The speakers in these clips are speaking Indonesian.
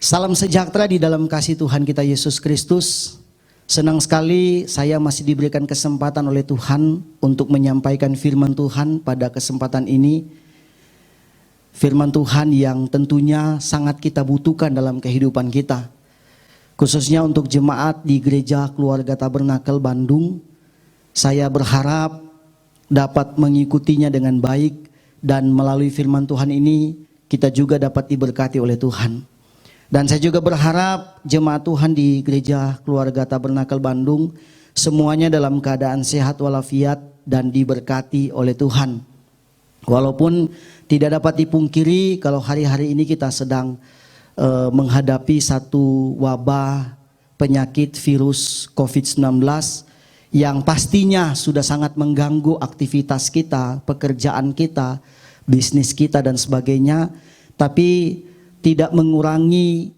Salam sejahtera di dalam kasih Tuhan kita Yesus Kristus. Senang sekali saya masih diberikan kesempatan oleh Tuhan untuk menyampaikan firman Tuhan pada kesempatan ini. Firman Tuhan yang tentunya sangat kita butuhkan dalam kehidupan kita. Khususnya untuk jemaat di Gereja Keluarga Tabernakel Bandung. Saya berharap dapat mengikutinya dengan baik dan melalui firman Tuhan ini kita juga dapat diberkati oleh Tuhan. Dan saya juga berharap jemaat Tuhan di Gereja Keluarga Tabernakel Bandung semuanya dalam keadaan sehat walafiat dan diberkati oleh Tuhan. Walaupun tidak dapat dipungkiri kalau hari-hari ini kita sedang menghadapi satu wabah penyakit virus COVID-19 yang pastinya sudah sangat mengganggu aktivitas kita, pekerjaan kita, bisnis kita dan sebagainya, tapi tidak mengurangi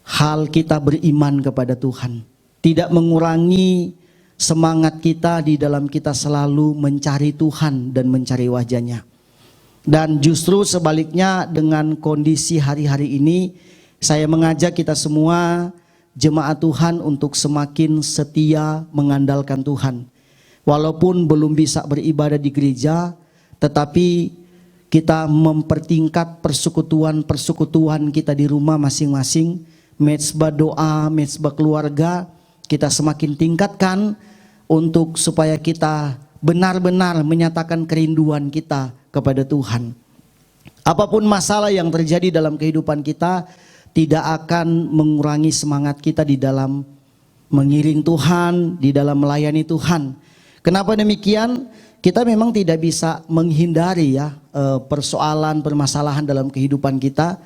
hal kita beriman kepada Tuhan. Tidak mengurangi semangat kita di dalam kita selalu mencari Tuhan dan mencari wajah-Nya. Dan justru sebaliknya dengan kondisi hari-hari ini, saya mengajak kita semua jemaat Tuhan untuk semakin setia mengandalkan Tuhan. Walaupun belum bisa beribadah di gereja, tetapi kita mempertingkat persekutuan kita di rumah masing-masing. Mezbah doa, mezbah keluarga kita semakin tingkatkan untuk supaya kita benar-benar menyatakan kerinduan kita kepada Tuhan. Apapun masalah yang terjadi dalam kehidupan kita tidak akan mengurangi semangat kita di dalam mengiring Tuhan, di dalam melayani Tuhan. Kenapa demikian? Kita memang tidak bisa menghindari persoalan, permasalahan dalam kehidupan kita.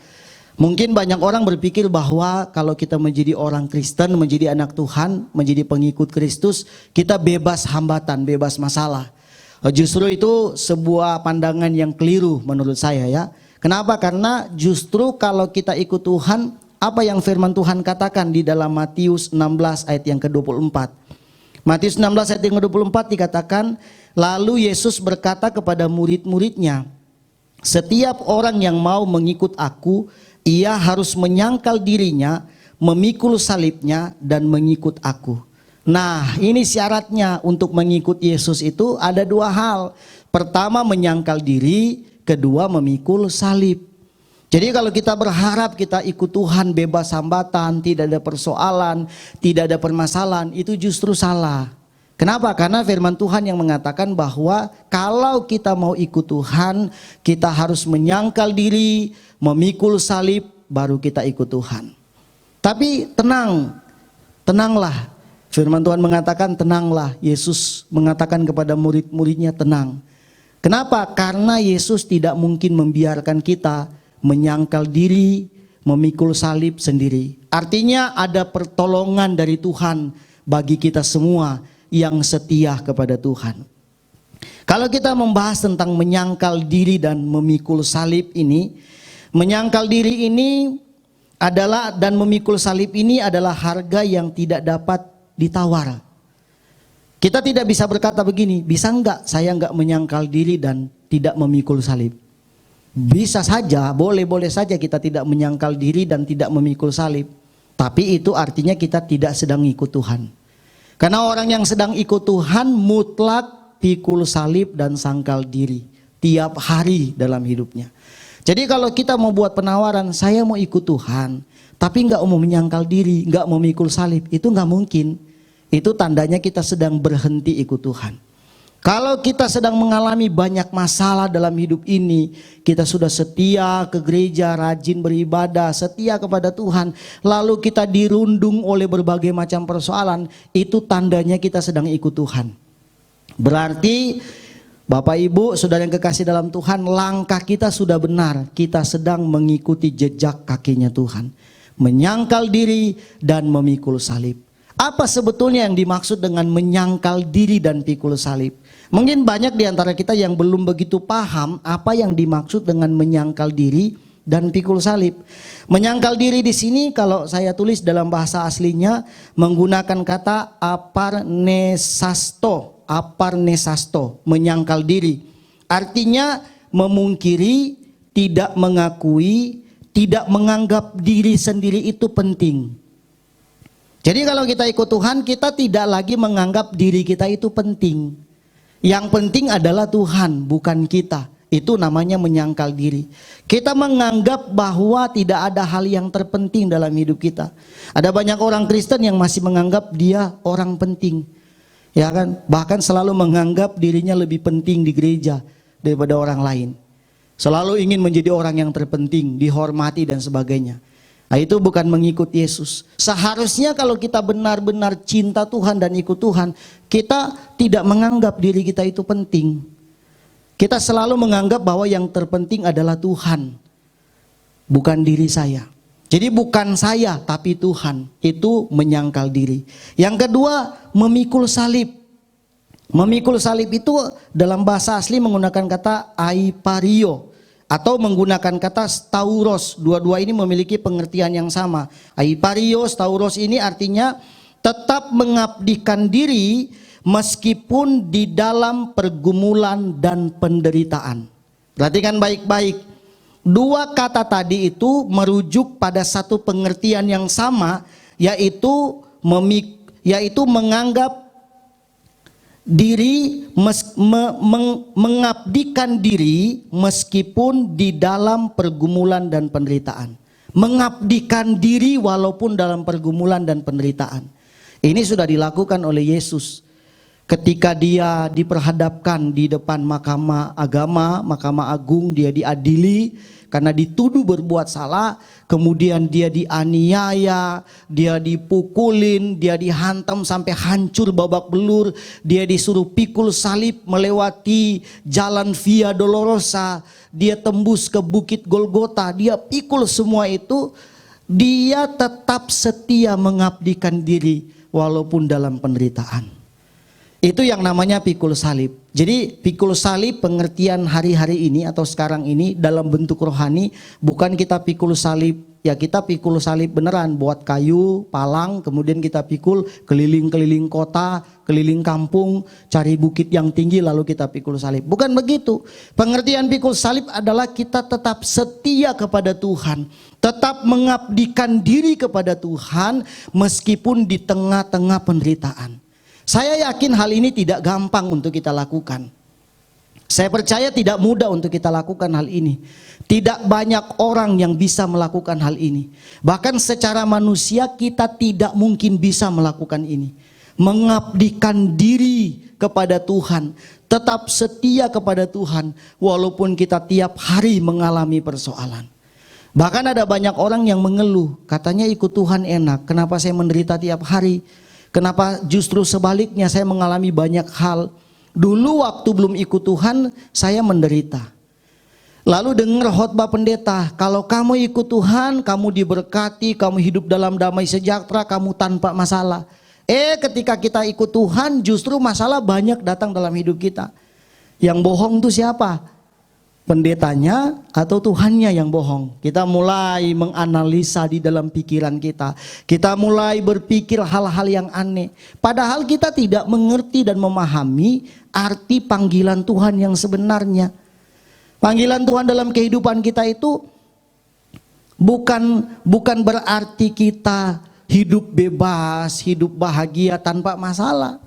Mungkin banyak orang berpikir bahwa kalau kita menjadi orang Kristen, menjadi anak Tuhan, menjadi pengikut Kristus, kita bebas hambatan, bebas masalah. Justru itu sebuah pandangan yang keliru menurut saya ya. Kenapa? Karena justru kalau kita ikut Tuhan, apa yang firman Tuhan katakan di dalam Matius 16 ayat yang ke-24. Matius 16 ayat yang ke-24 dikatakan, lalu Yesus berkata kepada murid-muridnya, setiap orang yang mau mengikut aku, ia harus menyangkal dirinya, memikul salibnya dan mengikut aku. Nah, ini syaratnya untuk mengikut Yesus itu ada dua hal. Pertama menyangkal diri, kedua memikul salib. Jadi kalau kita berharap kita ikut Tuhan bebas hambatan, tidak ada persoalan, tidak ada permasalahan, itu justru salah. Kenapa? Karena firman Tuhan yang mengatakan bahwa kalau kita mau ikut Tuhan, kita harus menyangkal diri, memikul salib, baru kita ikut Tuhan. Tapi tenanglah. Firman Tuhan mengatakan tenanglah. Yesus mengatakan kepada murid-muridnya tenang. Kenapa? Karena Yesus tidak mungkin membiarkan kita menyangkal diri, memikul salib sendiri. Artinya ada pertolongan dari Tuhan bagi kita semua yang setia kepada Tuhan. Kalau kita membahas tentang menyangkal diri dan memikul salib ini, menyangkal diri ini adalah dan memikul salib ini adalah harga yang tidak dapat ditawar. Kita tidak bisa berkata begini, bisa enggak saya enggak menyangkal diri dan tidak memikul salib? Bisa saja, boleh-boleh saja kita tidak menyangkal diri dan tidak memikul salib. Tapi itu artinya kita tidak sedang ikut Tuhan. Karena orang yang sedang ikut Tuhan mutlak pikul salib dan sangkal diri tiap hari dalam hidupnya. Jadi kalau kita mau buat penawaran, saya mau ikut Tuhan, tapi nggak mau menyangkal diri, nggak mau memikul salib, itu nggak mungkin. Itu tandanya kita sedang berhenti ikut Tuhan. Kalau kita sedang mengalami banyak masalah dalam hidup ini, kita sudah setia ke gereja, rajin beribadah, setia kepada Tuhan, lalu kita dirundung oleh berbagai macam persoalan, itu tandanya kita sedang ikut Tuhan. Berarti Bapak Ibu, saudara yang kekasih dalam Tuhan, langkah kita sudah benar, kita sedang mengikuti jejak kakinya Tuhan. Menyangkal diri dan memikul salib. Apa sebetulnya yang dimaksud dengan menyangkal diri dan pikul salib? Mungkin banyak di antara kita yang belum begitu paham apa yang dimaksud dengan menyangkal diri dan pikul salib. Menyangkal diri di sini kalau saya tulis dalam bahasa aslinya menggunakan kata aparnesasto, menyangkal diri. Artinya memungkiri, tidak mengakui, tidak menganggap diri sendiri itu penting. Jadi kalau kita ikut Tuhan, kita tidak lagi menganggap diri kita itu penting. Yang penting adalah Tuhan, bukan kita. Itu namanya menyangkal diri. Kita menganggap bahwa tidak ada hal yang terpenting dalam hidup kita. Ada banyak orang Kristen yang masih menganggap dia orang penting. Ya kan? Bahkan selalu menganggap dirinya lebih penting di gereja daripada orang lain. Selalu ingin menjadi orang yang terpenting, dihormati dan sebagainya. Nah, itu bukan mengikut Yesus. Seharusnya kalau kita benar-benar cinta Tuhan dan ikut Tuhan, kita tidak menganggap diri kita itu penting. Kita selalu menganggap bahwa yang terpenting adalah Tuhan, bukan diri saya. Jadi bukan saya, tapi Tuhan. Itu menyangkal diri. Yang kedua, memikul salib. Memikul salib itu dalam bahasa asli menggunakan kata aipario, atau menggunakan kata stauros. Dua-dua ini memiliki pengertian yang sama. Aipario, stauros ini artinya tetap mengabdikan diri meskipun di dalam pergumulan dan penderitaan. Perhatikan baik-baik. Dua kata tadi itu merujuk pada satu pengertian yang sama, yaitu menganggap diri, mengabdikan diri meskipun di dalam pergumulan dan penderitaan. Mengabdikan diri walaupun dalam pergumulan dan penderitaan. Ini sudah dilakukan oleh Yesus ketika dia diperhadapkan di depan mahkamah agama, mahkamah agung. Dia diadili karena dituduh berbuat salah, kemudian dia dianiaya, dia dipukulin, dia dihantam sampai hancur babak belur, dia disuruh pikul salib melewati jalan Via Dolorosa, dia tembus ke bukit Golgota, dia pikul semua itu. Dia tetap setia mengabdikan diri walaupun dalam penderitaan. Itu yang namanya pikul salib. Jadi pikul salib pengertian hari-hari ini atau sekarang ini dalam bentuk rohani, bukan kita pikul salib, ya kita pikul salib beneran, buat kayu, palang, kemudian kita pikul keliling-keliling kota, keliling kampung, cari bukit yang tinggi lalu kita pikul salib. Bukan begitu. Pengertian pikul salib adalah kita tetap setia kepada Tuhan, tetap mengabdikan diri kepada Tuhan meskipun di tengah-tengah penderitaan. Saya yakin hal ini tidak gampang untuk kita lakukan. Saya percaya tidak mudah untuk kita lakukan hal ini. Tidak banyak orang yang bisa melakukan hal ini. Bahkan secara manusia kita tidak mungkin bisa melakukan ini. Mengabdikan diri kepada Tuhan, tetap setia kepada Tuhan walaupun kita tiap hari mengalami persoalan. Bahkan ada banyak orang yang mengeluh, katanya ikut Tuhan enak, kenapa saya menderita tiap hari? Kenapa justru sebaliknya saya mengalami banyak hal. Dulu waktu belum ikut Tuhan saya menderita. Lalu dengar khotbah pendeta, kalau kamu ikut Tuhan, kamu diberkati, kamu hidup dalam damai sejahtera, kamu tanpa masalah. Ketika kita ikut Tuhan justru masalah banyak datang dalam hidup kita. Yang bohong itu siapa? Pendetanya atau Tuhannya yang bohong? Kita mulai menganalisa di dalam pikiran kita. Kita mulai berpikir hal-hal yang aneh. Padahal kita tidak mengerti dan memahami arti panggilan Tuhan yang sebenarnya. Panggilan Tuhan dalam kehidupan kita itu bukan berarti kita hidup bebas, hidup bahagia tanpa masalah.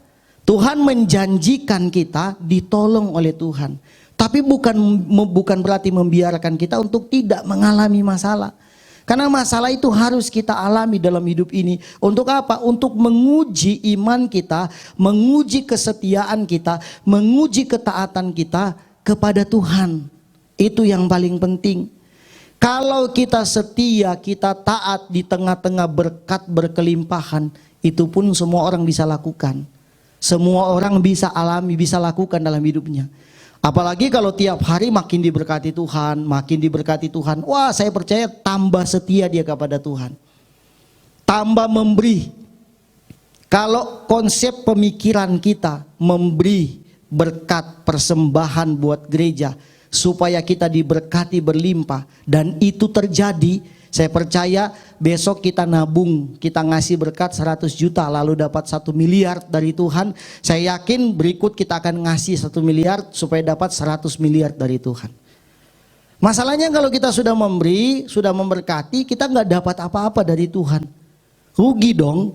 Tuhan menjanjikan kita ditolong oleh Tuhan. Tapi bukan berarti membiarkan kita untuk tidak mengalami masalah. Karena masalah itu harus kita alami dalam hidup ini. Untuk apa? Untuk menguji iman kita, menguji kesetiaan kita, menguji ketaatan kita kepada Tuhan. Itu yang paling penting. Kalau kita setia, kita taat di tengah-tengah berkat berkelimpahan, itu pun semua orang bisa lakukan. Semua orang bisa alami, bisa lakukan dalam hidupnya. Apalagi kalau tiap hari makin diberkati Tuhan, makin diberkati Tuhan. Wah, saya percaya tambah setia dia kepada Tuhan. Tambah memberi. Kalau konsep pemikiran kita memberi berkat persembahan buat gereja supaya kita diberkati berlimpah dan itu terjadi, saya percaya besok kita nabung, kita ngasih berkat 100 juta lalu dapat 1 miliar dari Tuhan. Saya yakin berikut kita akan ngasih 1 miliar supaya dapat 100 miliar dari Tuhan. Masalahnya kalau kita sudah memberi, sudah memberkati, kita nggak dapat apa-apa dari Tuhan. Rugi dong.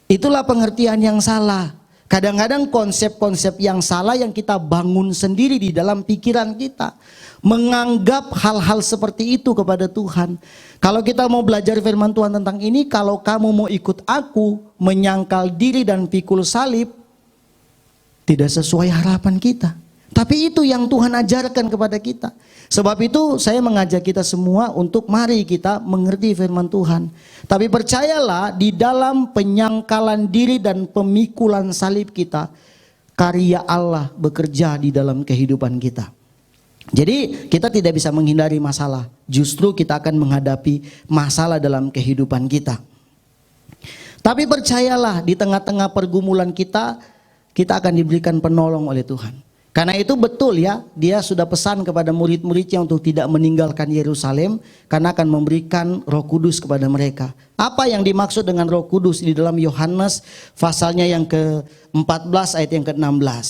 Itulah pengertian yang salah. Kadang-kadang konsep-konsep yang salah yang kita bangun sendiri di dalam pikiran kita. Menganggap hal-hal seperti itu kepada Tuhan. Kalau kita mau belajar firman Tuhan tentang ini, kalau kamu mau ikut aku, menyangkal diri dan pikul salib, tidak sesuai harapan kita. Tapi itu yang Tuhan ajarkan kepada kita. Sebab itu saya mengajak kita semua untuk mari kita mengerti firman Tuhan. Tapi percayalah, di dalam penyangkalan diri dan pemikulan salib kita, karya Allah bekerja di dalam kehidupan kita. Jadi kita tidak bisa menghindari masalah. Justru kita akan menghadapi masalah dalam kehidupan kita. Tapi percayalah, di tengah-tengah pergumulan kita akan diberikan penolong oleh Tuhan. Karena itu betul ya, dia sudah pesan kepada murid-muridnya untuk tidak meninggalkan Yerusalem, karena akan memberikan Roh Kudus kepada mereka. Apa yang dimaksud dengan Roh Kudus di dalam Yohanes pasalnya yang ke-14 ayat yang ke-16.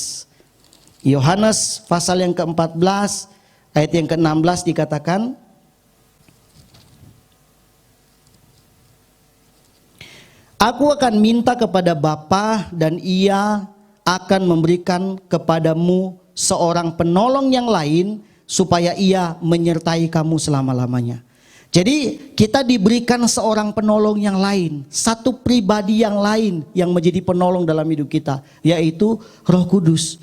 Yohanes pasal yang ke-14 ayat yang ke-16 dikatakan, Aku akan minta kepada Bapa dan Ia akan memberikan kepadamu seorang penolong yang lain supaya ia menyertai kamu selama-lamanya. Jadi kita diberikan seorang penolong yang lain, satu pribadi yang lain yang menjadi penolong dalam hidup kita, yaitu Roh Kudus.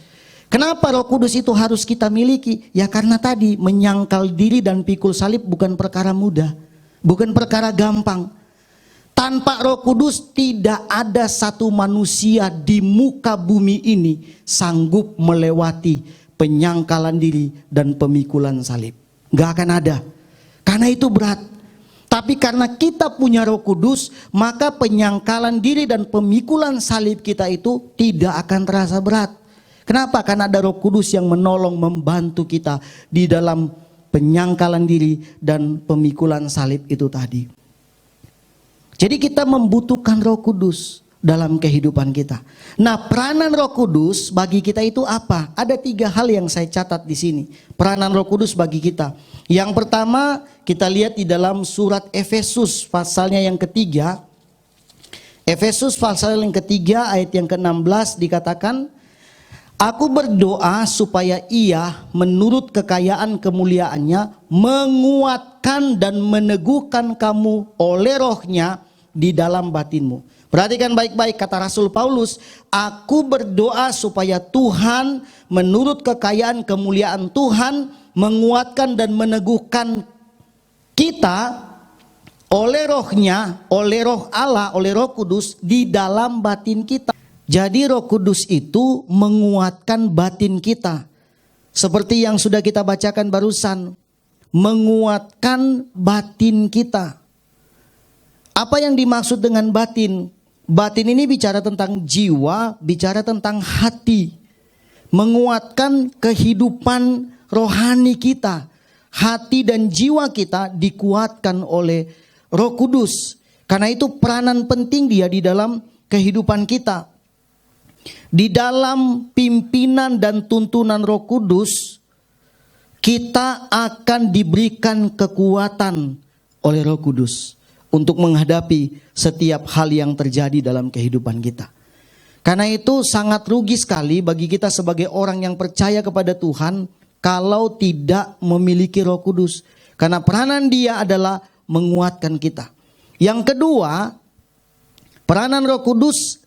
Kenapa Roh Kudus itu harus kita miliki? Ya karena tadi menyangkal diri dan pikul salib bukan perkara mudah, bukan perkara gampang. Tanpa Roh Kudus tidak ada satu manusia di muka bumi ini sanggup melewati penyangkalan diri dan pemikulan salib. Gak akan ada. Karena itu berat. Tapi karena kita punya Roh Kudus, maka penyangkalan diri dan pemikulan salib kita itu tidak akan terasa berat. Kenapa? Karena ada Roh Kudus yang menolong, membantu kita di dalam penyangkalan diri dan pemikulan salib itu tadi. Jadi kita membutuhkan Roh Kudus dalam kehidupan kita. Nah, peranan Roh Kudus bagi kita itu apa? Ada 3 hal yang saya catat di sini. Peranan Roh Kudus bagi kita. Yang pertama, kita lihat di dalam surat Efesus pasalnya yang ketiga. Efesus pasal yang ketiga ayat yang ke-16 dikatakan, Aku berdoa supaya Ia menurut kekayaan kemuliaannya menguatkan dan meneguhkan kamu oleh Roh-Nya di dalam batinmu. Perhatikan baik-baik kata Rasul Paulus, aku berdoa supaya Tuhan menurut kekayaan kemuliaan Tuhan menguatkan dan meneguhkan kita oleh Roh-Nya, oleh Roh Allah, oleh Roh Kudus di dalam batin kita. Jadi Roh Kudus itu menguatkan batin kita. Seperti yang sudah kita bacakan barusan. Menguatkan batin kita. Apa yang dimaksud dengan batin? Batin ini bicara tentang jiwa, bicara tentang hati. Menguatkan kehidupan rohani kita. Hati dan jiwa kita dikuatkan oleh Roh Kudus. Karena itu peranan penting dia di dalam kehidupan kita. Di dalam pimpinan dan tuntunan Roh Kudus, kita akan diberikan kekuatan oleh Roh Kudus untuk menghadapi setiap hal yang terjadi dalam kehidupan kita. Karena itu sangat rugi sekali bagi kita sebagai orang yang percaya kepada Tuhan kalau tidak memiliki Roh Kudus. Karena peranan Dia adalah menguatkan kita. Yang kedua, peranan Roh Kudus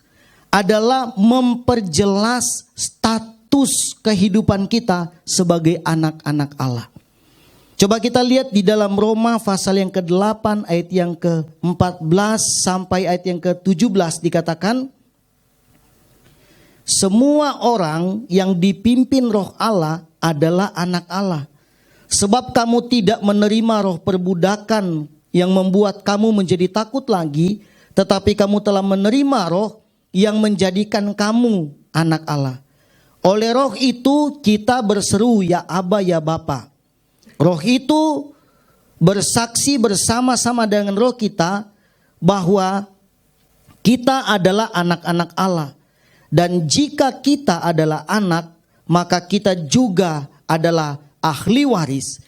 adalah memperjelas status kehidupan kita sebagai anak-anak Allah. Coba kita lihat di dalam Roma pasal yang ke-8 ayat yang ke-14 sampai ayat yang ke-17 dikatakan, semua orang yang dipimpin Roh Allah adalah anak Allah. Sebab kamu tidak menerima roh perbudakan yang membuat kamu menjadi takut lagi, tetapi kamu telah menerima roh yang menjadikan kamu anak Allah. Oleh roh itu kita berseru, ya Aba, ya Bapa. Roh itu bersaksi bersama-sama dengan roh kita bahwa kita adalah anak-anak Allah. Dan jika kita adalah anak, maka kita juga adalah ahli waris,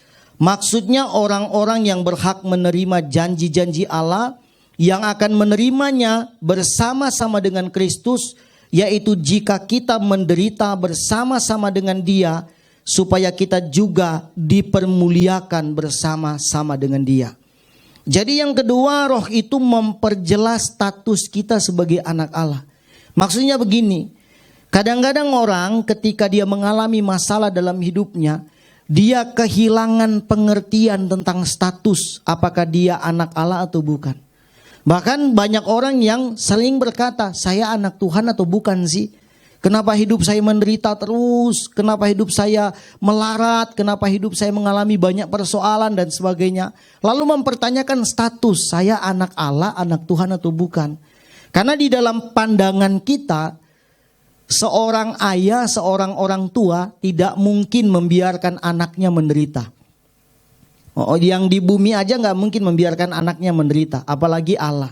Maksudnya orang-orang yang berhak menerima janji-janji Allah, yang akan menerimanya bersama-sama dengan Kristus, yaitu jika kita menderita bersama-sama dengan Dia, supaya kita juga dipermuliakan bersama-sama dengan Dia. Jadi yang kedua, roh itu memperjelas status kita sebagai anak Allah. Maksudnya begini, kadang-kadang orang ketika dia mengalami masalah dalam hidupnya, dia kehilangan pengertian tentang status, apakah dia anak Allah atau bukan. Bahkan banyak orang yang sering berkata, saya anak Tuhan atau bukan sih? Kenapa hidup saya menderita terus? Kenapa hidup saya melarat? Kenapa hidup saya mengalami banyak persoalan dan sebagainya? Lalu mempertanyakan status, saya anak Allah, anak Tuhan atau bukan? Karena di dalam pandangan kita, seorang ayah, seorang orang tua tidak mungkin membiarkan anaknya menderita. Yang di bumi aja gak mungkin membiarkan anaknya menderita, apalagi Allah.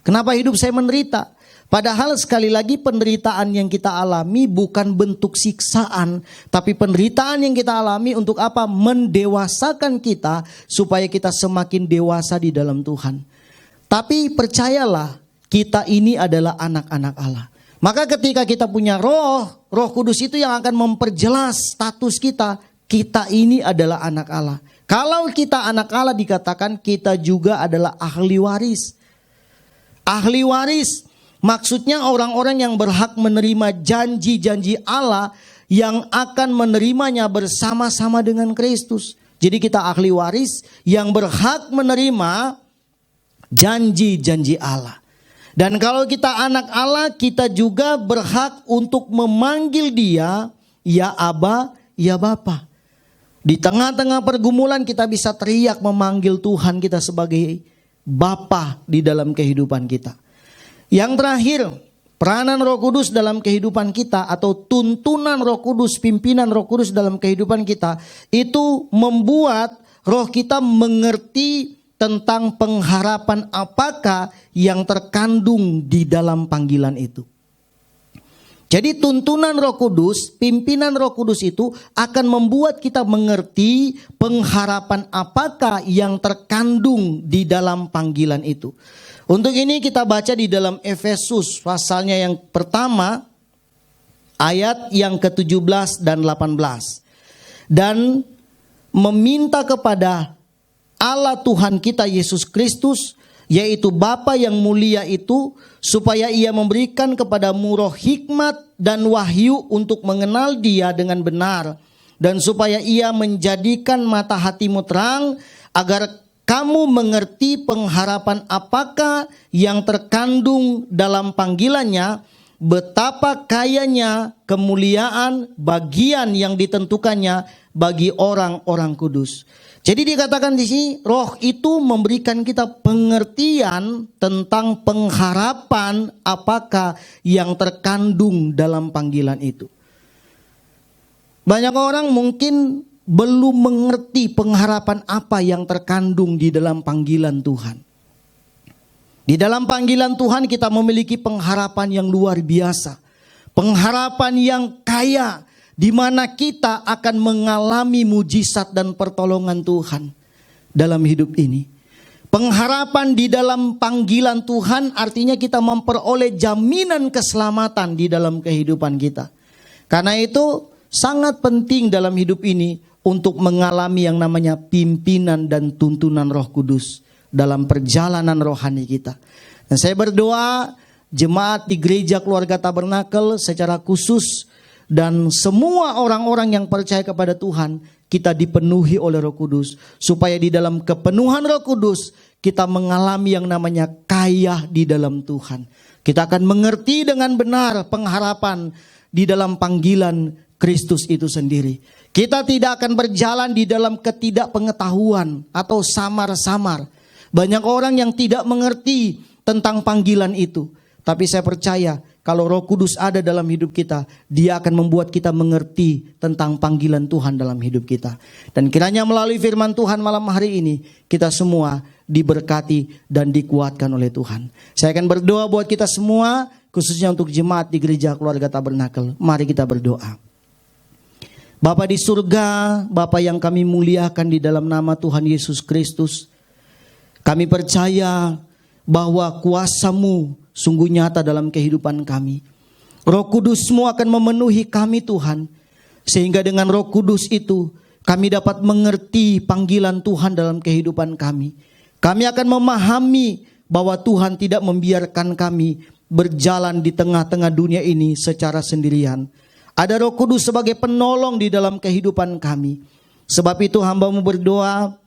Kenapa hidup saya menderita? Padahal sekali lagi penderitaan yang kita alami bukan bentuk siksaan, tapi penderitaan yang kita alami untuk apa? Mendewasakan kita supaya kita semakin dewasa di dalam Tuhan. Tapi percayalah, kita ini adalah anak-anak Allah. Maka ketika kita punya roh kudus itu yang akan memperjelas status kita. Kita ini adalah anak Allah. Kalau kita anak Allah dikatakan kita juga adalah ahli waris. Ahli waris maksudnya orang-orang yang berhak menerima janji-janji Allah yang akan menerimanya bersama-sama dengan Kristus. Jadi kita ahli waris yang berhak menerima janji-janji Allah. Dan kalau kita anak Allah, kita juga berhak untuk memanggil Dia, ya Aba, ya Bapa. Di tengah-tengah pergumulan kita bisa teriak memanggil Tuhan kita sebagai Bapa di dalam kehidupan kita. Yang terakhir, peranan Roh Kudus dalam kehidupan kita atau tuntunan Roh Kudus, pimpinan Roh Kudus dalam kehidupan kita itu membuat roh kita mengerti tentang pengharapan apakah yang terkandung di dalam panggilan itu. Jadi tuntunan Roh Kudus, pimpinan Roh Kudus itu akan membuat kita mengerti pengharapan apakah yang terkandung di dalam panggilan itu. Untuk ini kita baca di dalam Efesus pasalnya yang pertama ayat yang ke-17 dan 18. Dan meminta kepada Allah Tuhan kita Yesus Kristus, yaitu Bapa yang mulia itu, supaya Ia memberikan kepadamu roh hikmat dan wahyu untuk mengenal Dia dengan benar, dan supaya Ia menjadikan mata hatimu terang, agar kamu mengerti pengharapan apakah yang terkandung dalam panggilannya, betapa kayanya kemuliaan bagian yang ditentukannya bagi orang-orang kudus. Jadi dikatakan di sini roh itu memberikan kita pengertian tentang pengharapan apakah yang terkandung dalam panggilan itu. Banyak orang mungkin belum mengerti pengharapan apa yang terkandung di dalam panggilan Tuhan. Di dalam panggilan Tuhan kita memiliki pengharapan yang luar biasa. Pengharapan yang kaya, di mana kita akan mengalami mujizat dan pertolongan Tuhan dalam hidup ini. Pengharapan di dalam panggilan Tuhan artinya kita memperoleh jaminan keselamatan di dalam kehidupan kita. Karena itu sangat penting dalam hidup ini untuk mengalami yang namanya pimpinan dan tuntunan Roh Kudus dalam perjalanan rohani kita. Dan saya berdoa jemaat di Gereja Keluarga Tabernakel secara khusus dan semua orang-orang yang percaya kepada Tuhan, kita dipenuhi oleh Roh Kudus. Supaya di dalam kepenuhan Roh Kudus, kita mengalami yang namanya kaya di dalam Tuhan. Kita akan mengerti dengan benar pengharapan di dalam panggilan Kristus itu sendiri. Kita tidak akan berjalan di dalam ketidakpengetahuan atau samar-samar. Banyak orang yang tidak mengerti tentang panggilan itu. Tapi saya percaya, kalau Roh Kudus ada dalam hidup kita, Dia akan membuat kita mengerti tentang panggilan Tuhan dalam hidup kita. Dan kiranya melalui firman Tuhan malam hari ini, kita semua diberkati dan dikuatkan oleh Tuhan. Saya akan berdoa buat kita semua, khususnya untuk jemaat di Gereja Keluarga Tabernakel. Mari kita berdoa. Bapa di surga, Bapa yang kami muliakan di dalam nama Tuhan Yesus Kristus, kami percaya bahwa kuasa-Mu sungguh nyata dalam kehidupan kami. Roh Kudus-Mu akan memenuhi kami Tuhan, sehingga dengan Roh Kudus itu kami dapat mengerti panggilan Tuhan dalam kehidupan kami. Kami akan memahami bahwa Tuhan tidak membiarkan kami berjalan di tengah-tengah dunia ini secara sendirian. Ada Roh Kudus sebagai penolong di dalam kehidupan kami. Sebab itu hamba-Mu berdoa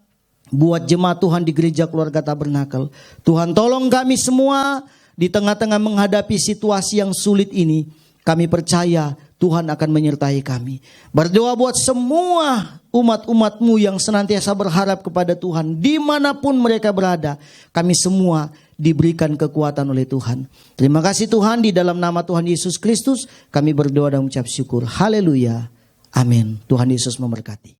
buat jemaat Tuhan di Gereja Keluarga Tabernakel. Tuhan tolong kami semua di tengah-tengah menghadapi situasi yang sulit ini. Kami percaya Tuhan akan menyertai kami. Berdoa buat semua umat-umat-Mu yang senantiasa berharap kepada Tuhan. Dimanapun mereka berada, kami semua diberikan kekuatan oleh Tuhan. Terima kasih Tuhan, di dalam nama Tuhan Yesus Kristus kami berdoa dan mengucap syukur. Haleluya. Amin. Tuhan Yesus memberkati.